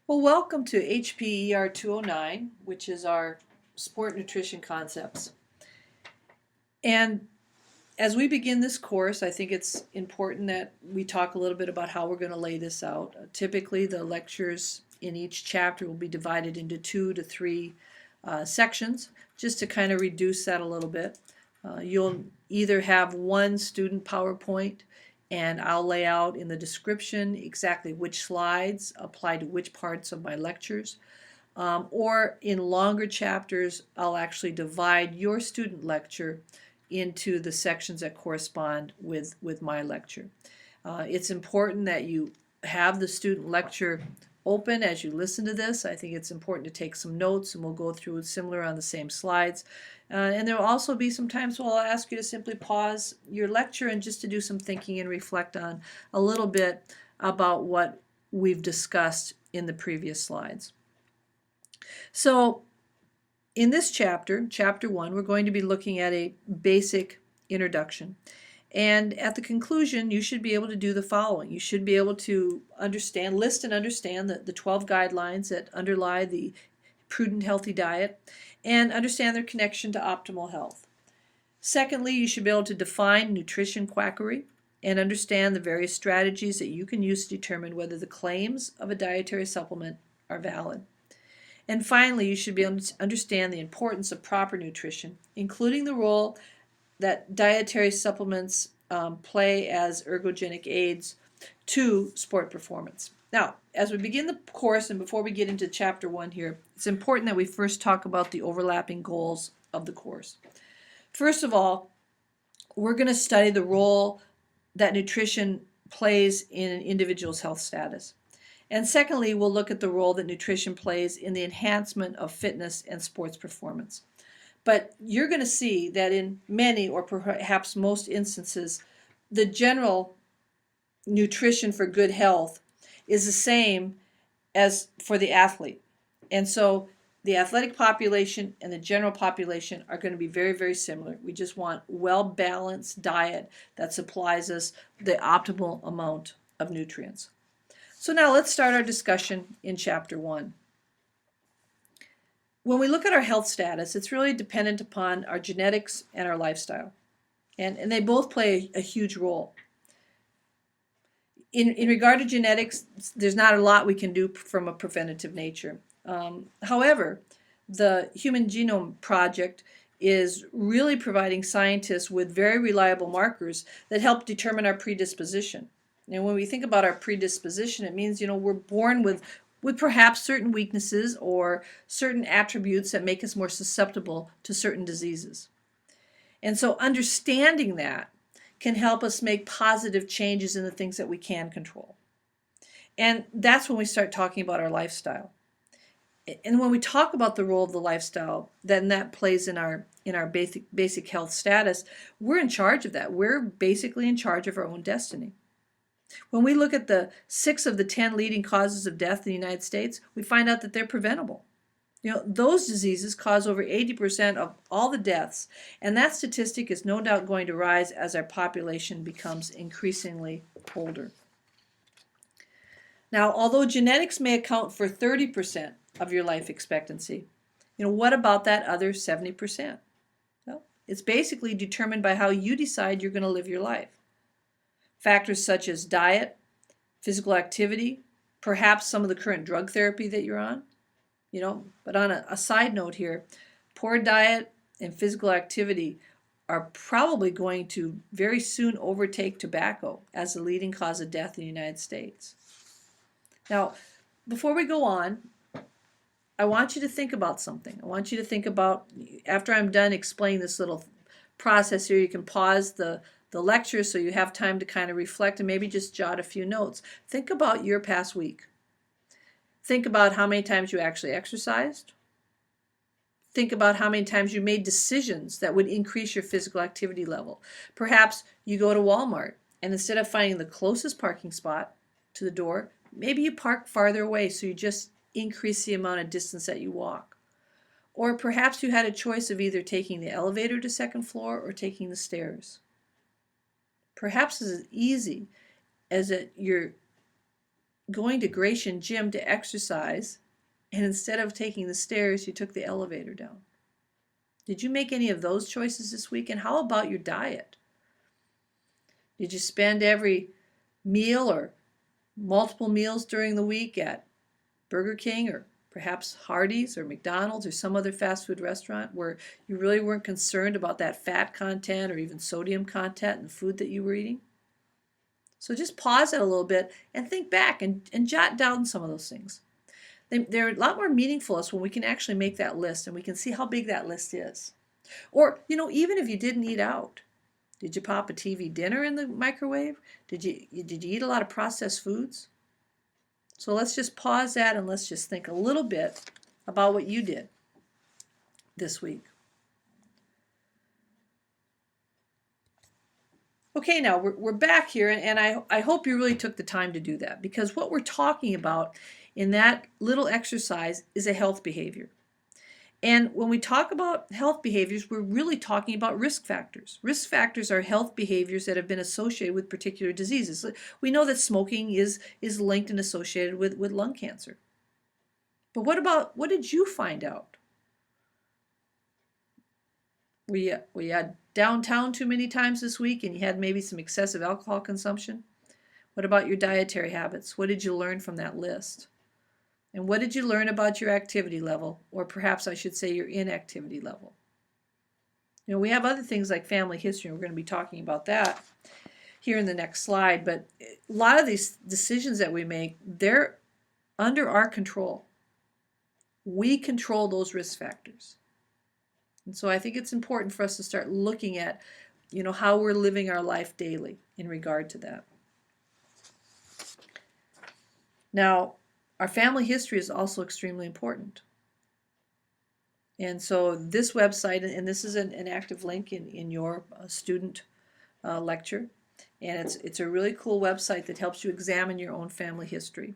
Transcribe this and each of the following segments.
Well, welcome to HPER 209, which is our sport nutrition concepts. And as we begin this course, I think it's important that we talk a little bit about how we're going to lay this out. Typically, the lectures in each chapter will be divided into 2 to 3 sections, just to kind of reduce that a little bit. You'll either have one student PowerPoint, and I'll lay out in the description exactly which slides apply to which parts of my lectures. Or in longer chapters, I'll actually divide your student lecture into the sections that correspond with my lecture. It's important that you have the student lecture open as you listen to this. I think it's important to take some notes, and we'll go through similar on the same slides. And there will also be some times where I'll ask you to simply pause your lecture and just to do some thinking and reflect on a little bit about what we've discussed in the previous slides. So in this chapter, chapter 1, we're going to be looking at a basic introduction. And at the conclusion, you should be able to do the following. You should be able to list and understand the 12 guidelines that underlie the prudent healthy diet and understand their connection to optimal health. Secondly, you should be able to define nutrition quackery and understand the various strategies that you can use to determine whether the claims of a dietary supplement are valid. And finally, you should be able to understand the importance of proper nutrition, including the role that dietary supplements play as ergogenic aids to sport performance. Now, as we begin the course and before we get into chapter 1 here, it's important that we first talk about the overlapping goals of the course. First of all, we're going to study the role that nutrition plays in an individual's health status. And secondly, we'll look at the role that nutrition plays in the enhancement of fitness and sports performance. But you're going to see that in many or perhaps most instances, the general nutrition for good health is the same as for the athlete. And so the athletic population and the general population are going to be very, very similar. We just want well-balanced diet that supplies us the optimal amount of nutrients. So now let's start our discussion in chapter 1. When we look at our health status, it's really dependent upon our genetics and our lifestyle. And they both play a huge role. In regard to genetics, there's not a lot we can do from a preventative nature. However, the Human Genome Project is really providing scientists with very reliable markers that help determine our predisposition. And when we think about our predisposition, it means, we're born with perhaps certain weaknesses or certain attributes that make us more susceptible to certain diseases. And so understanding that can help us make positive changes in the things that we can control. And that's when we start talking about our lifestyle. And when we talk about the role of the lifestyle, then that plays in our basic health status, we're in charge of that. We're basically in charge of our own destiny. When we look at the 6 of the 10 leading causes of death in the United States, we find out that they're preventable. Those diseases cause over 80% of all the deaths, and that statistic is no doubt going to rise as our population becomes increasingly older. Now, although genetics may account for 30% of your life expectancy, what about that other 70%? Well, it's basically determined by how you decide you're going to live your life. Factors such as diet, physical activity, perhaps some of the current drug therapy that you're on. But on a side note here, poor diet and physical activity are probably going to very soon overtake tobacco as the leading cause of death in the United States. Now, before we go on, I want you to think about something. I want you to think about, after I'm done explaining this little process here, you can pause the lecture so you have time to kind of reflect and maybe just jot a few notes. Think about your past week. Think about how many times you actually exercised. Think about how many times you made decisions that would increase your physical activity level. Perhaps you go to Walmart and instead of finding the closest parking spot to the door, maybe you park farther away so you just increase the amount of distance that you walk. Or perhaps you had a choice of either taking the elevator to second floor or taking the stairs. Perhaps it's as easy as that you're going to Gratian Gym to exercise, and instead of taking the stairs, you took the elevator down? Did you make any of those choices this week? And how about your diet? Did you spend every meal or multiple meals during the week at Burger King or perhaps Hardee's or McDonald's or some other fast food restaurant where you really weren't concerned about that fat content or even sodium content in the food that you were eating? So just pause it a little bit and think back and jot down some of those things. They're a lot more meaningful to us when we can actually make that list and we can see how big that list is. Or, even if you didn't eat out, did you pop a TV dinner in the microwave? Did you eat a lot of processed foods? So let's just pause that and let's just think a little bit about what you did this week. Okay, now we're back here, and I hope you really took the time to do that, because what we're talking about in that little exercise is a health behavior. And when we talk about health behaviors, we're really talking about risk factors. Risk factors are health behaviors that have been associated with particular diseases. We know that smoking is linked and associated with lung cancer. But what did you find out? Were you downtown too many times this week and you had maybe some excessive alcohol consumption? What about your dietary habits? What did you learn from that list? And what did you learn about your activity level, or perhaps I should say your inactivity level? We have other things like family history, and we're going to be talking about that here in the next slide, but a lot of these decisions that we make, they're under our control. We control those risk factors. And so I think it's important for us to start looking at, how we're living our life daily in regard to that. Now, our family history is also extremely important. And so this website, and this is an active link in your student lecture, and it's a really cool website that helps you examine your own family history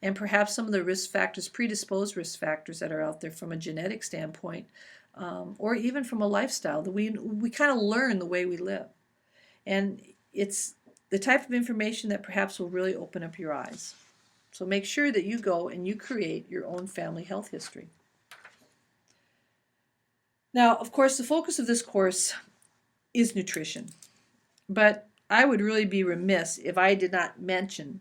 and perhaps some of the risk factors, predisposed risk factors that are out there from a genetic standpoint, or even from a lifestyle that we kind of learn the way we live. And it's the type of information that perhaps will really open up your eyes. So make sure that you go and you create your own family health history. Now, of course, the focus of this course is nutrition. But I would really be remiss if I did not mention,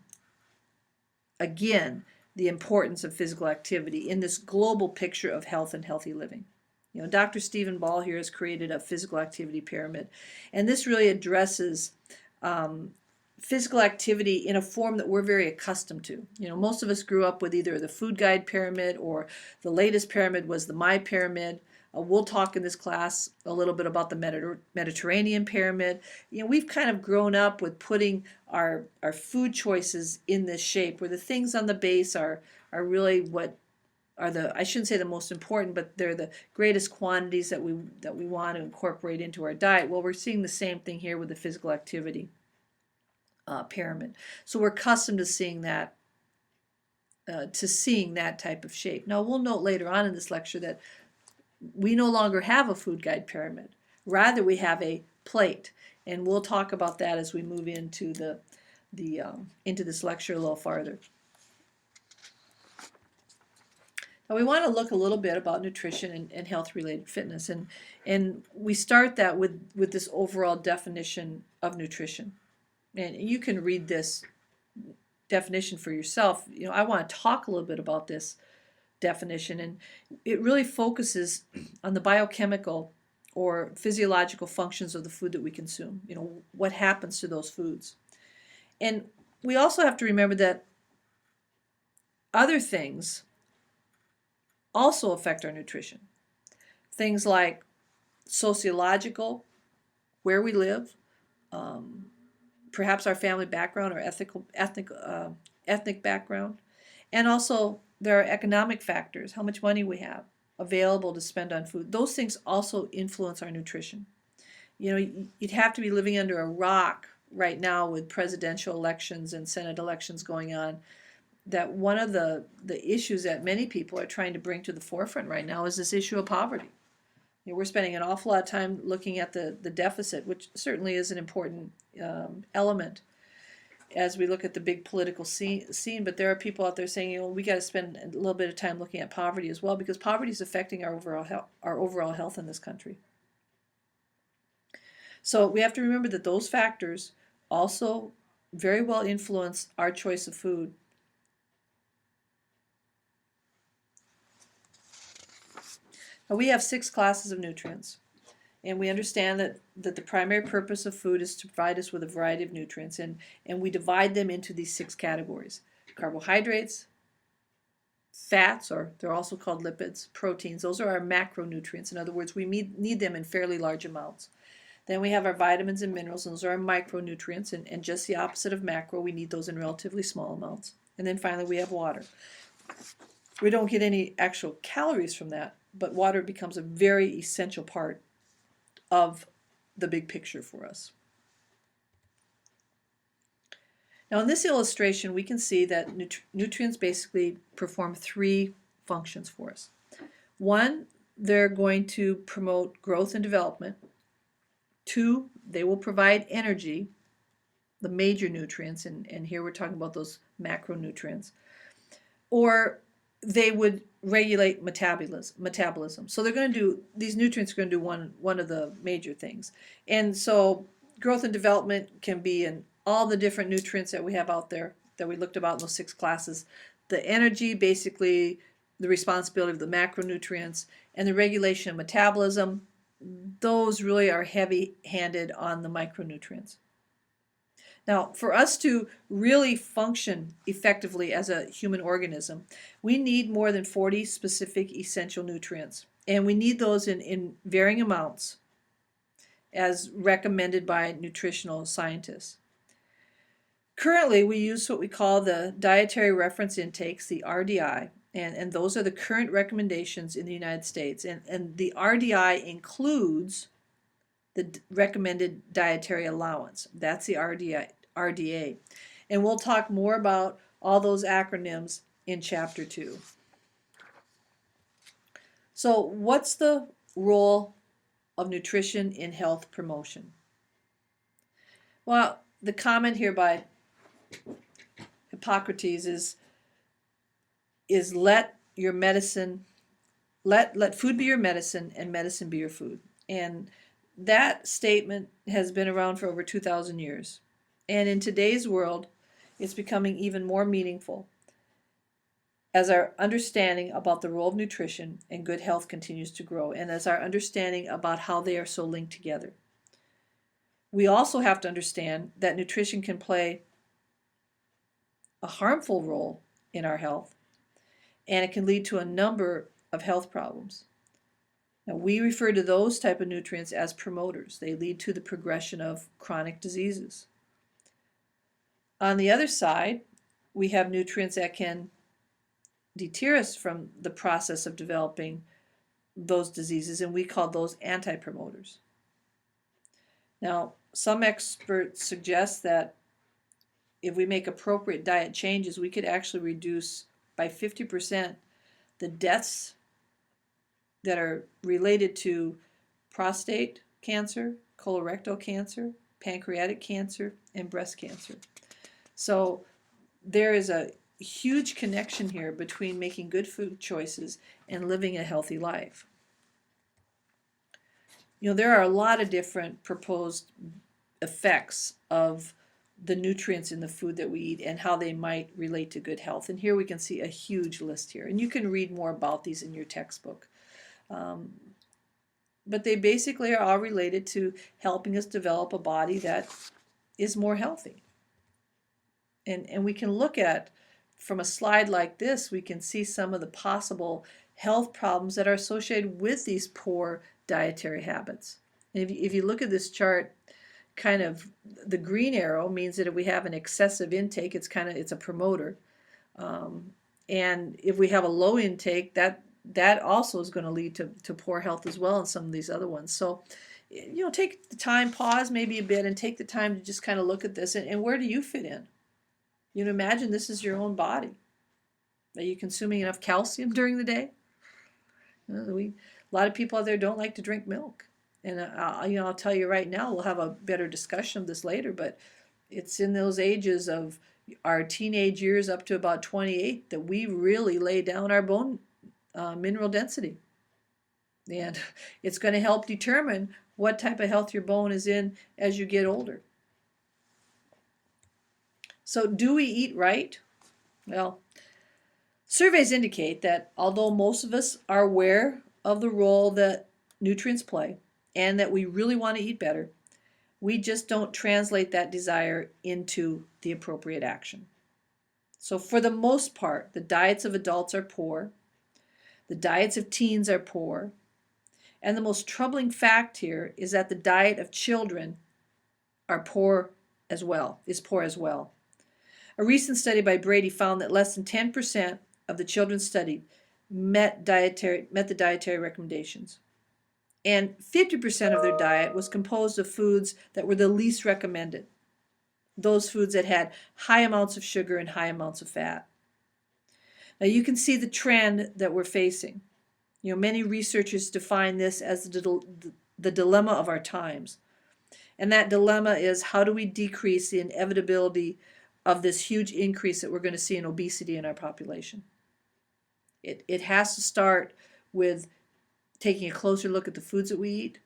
again, the importance of physical activity in this global picture of health and healthy living. Dr. Stephen Ball here has created a physical activity pyramid, and this really addresses physical activity in a form that we're very accustomed to. Most of us grew up with either the Food Guide pyramid, or the latest pyramid was the My Pyramid. We'll talk in this class a little bit about the Mediterranean pyramid. We've kind of grown up with putting our food choices in this shape, where the things on the base are really what are I shouldn't say the most important, but they're the greatest quantities that we want to incorporate into our diet. Well, we're seeing the same thing here with the physical activity pyramid. So we're accustomed to seeing that type of shape. Now, we'll note later on in this lecture that we no longer have a Food Guide pyramid. Rather, we have a plate, and we'll talk about that as we move into into this lecture a little farther. Now, we want to look a little bit about nutrition and health-related fitness, and we start that with this overall definition of nutrition. And you can read this definition for yourself. I want to talk a little bit about this definition, and it really focuses on the biochemical or physiological functions of the food that we consume. What happens to those foods. And we also have to remember that other things also affect our nutrition. Things like sociological, where we live, perhaps our family background or ethnic background, and also there are economic factors, how much money we have available to spend on food. Those things also influence our nutrition. You'd have to be living under a rock right now with presidential elections and Senate elections going on, that one of the issues that many people are trying to bring to the forefront right now is this issue of poverty. We're spending an awful lot of time looking at the deficit, which certainly is an important element. as we look at the big political scene, but there are people out there saying, we got to spend a little bit of time looking at poverty as well, because poverty is affecting our overall health in this country. So we have to remember that those factors also very well influence our choice of food. Now, we have 6 classes of nutrients, and we understand that the primary purpose of food is to provide us with a variety of nutrients, and we divide them into these 6 categories: carbohydrates, fats, or they're also called lipids, proteins. Those are our macronutrients. In other words, we need them in fairly large amounts. Then we have our vitamins and minerals, and those are our micronutrients, and just the opposite of macro, we need those in relatively small amounts. And then finally we have water. We don't get any actual calories from that, but water becomes a very essential part of the big picture for us. Now in this illustration, we can see that nutrients basically perform 3 functions for us. One, they're going to promote growth and development. 2, they will provide energy, the major nutrients, and here we're talking about those macronutrients. Or they would regulate metabolism. So they're going to do, these nutrients are going to do one of the major things. And so growth and development can be in all the different nutrients that we have out there that we looked about in those 6 classes. The energy, basically the responsibility of the macronutrients, and the regulation of metabolism, those really are heavy-handed on the micronutrients. Now, for us to really function effectively as a human organism, we need more than 40 specific essential nutrients. And we need those in varying amounts as recommended by nutritional scientists. Currently, we use what we call the Dietary Reference Intakes, the RDI, and those are the current recommendations in the United States. And the RDI includes the recommended dietary allowance. That's the RDA. And we'll talk more about all those acronyms in Chapter 2. So what's the role of nutrition in health promotion? Well, the comment here by Hippocrates is let your medicine, let food be your medicine and medicine be your food. And that statement has been around for over 2,000 years. And in today's world, it's becoming even more meaningful as our understanding about the role of nutrition and good health continues to grow, and as our understanding about how they are so linked together. We also have to understand that nutrition can play a harmful role in our health, and it can lead to a number of health problems. Now, we refer to those type of nutrients as promoters. They lead to the progression of chronic diseases. On the other side, we have nutrients that can deter us from the process of developing those diseases, and we call those anti-promoters. Now, some experts suggest that if we make appropriate diet changes, we could actually reduce by 50% the deaths that are related to prostate cancer, colorectal cancer, pancreatic cancer, and breast cancer. So there is a huge connection here between making good food choices and living a healthy life. You know, there are a lot of different proposed effects of the nutrients in the food that we eat and how they might relate to good health. And here we can see a huge list here. And you can read more about these in your textbook. But they basically are all related to helping us develop a body that is more healthy. And we can look at, from a slide like this, we can see some of the possible health problems that are associated with these poor dietary habits. And if you look at this chart, kind of the green arrow means that if we have an excessive intake, it's a promoter. And if we have a low intake, that also is going to lead to poor health as well in some of these other ones. So, you know, take the time, pause maybe a bit, and take the time to just kind of look at this. And where do you fit in? You know, imagine this is your own body. Are you consuming enough calcium during the day? A lot of people out there don't like to drink milk. And I'll tell you right now, we'll have a better discussion of this later, but It's in those ages of our teenage years up to about 28 that we really lay down our bone mineral density. And it's going to help determine what type of health your bone is in as you get older. So, do we eat right? Well, surveys indicate that although most of us are aware of the role that nutrients play and that we really want to eat better, we just don't translate that desire into the appropriate action. So, for the most part, the diets of adults are poor, the diets of teens are poor, and the most troubling fact here is that the diet of children are poor as well, is poor as well. A recent study by Brady found that less than 10% of the children studied met the dietary recommendations. And 50% of their diet was composed of foods that were the least recommended. Those foods that had high amounts of sugar and high amounts of fat. Now you can see the trend that we're facing. Many researchers define this as the dilemma of our times. And that dilemma is, how do we decrease the inevitability of this huge increase that we're going to see in obesity in our population? It has to start with taking a closer look at the foods that we eat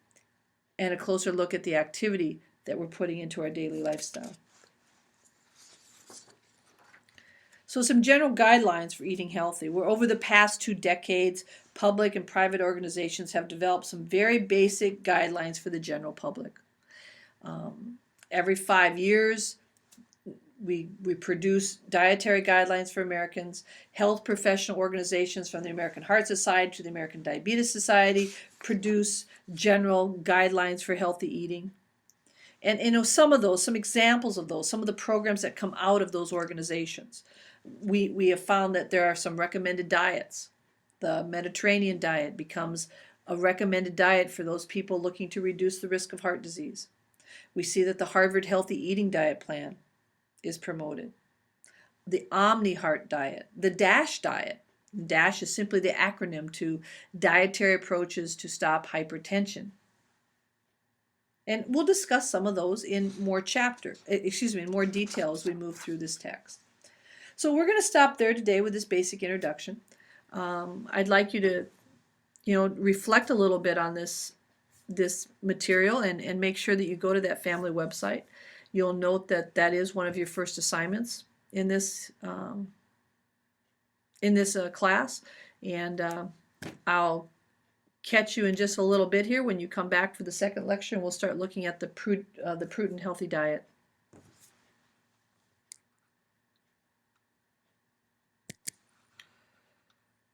and a closer look at the activity that we're putting into our daily lifestyle. So some general guidelines for eating healthy. Over the past 2 decades, public and private organizations have developed some very basic guidelines for the general public. Every 5 years, we produce dietary guidelines for Americans. Health professional organizations from the American Heart Society to the American Diabetes Society produce general guidelines for healthy eating. And some examples of those, some of the programs that come out of those organizations. We have found that there are some recommended diets. The Mediterranean diet becomes a recommended diet for those people looking to reduce the risk of heart disease. We see that the Harvard Healthy Eating Diet Plan is promoted. The OmniHeart diet, the DASH diet. DASH is simply the acronym to Dietary Approaches to Stop Hypertension. And we'll discuss some of those in more detail as we move through this text. So we're going to stop there today with this basic introduction. I'd like you to, reflect a little bit on this material and make sure that you go to that family website. You'll note that is one of your first assignments in this class, and I'll catch you in just a little bit here when you come back for the second lecture, and we'll start looking at the prudent healthy diet.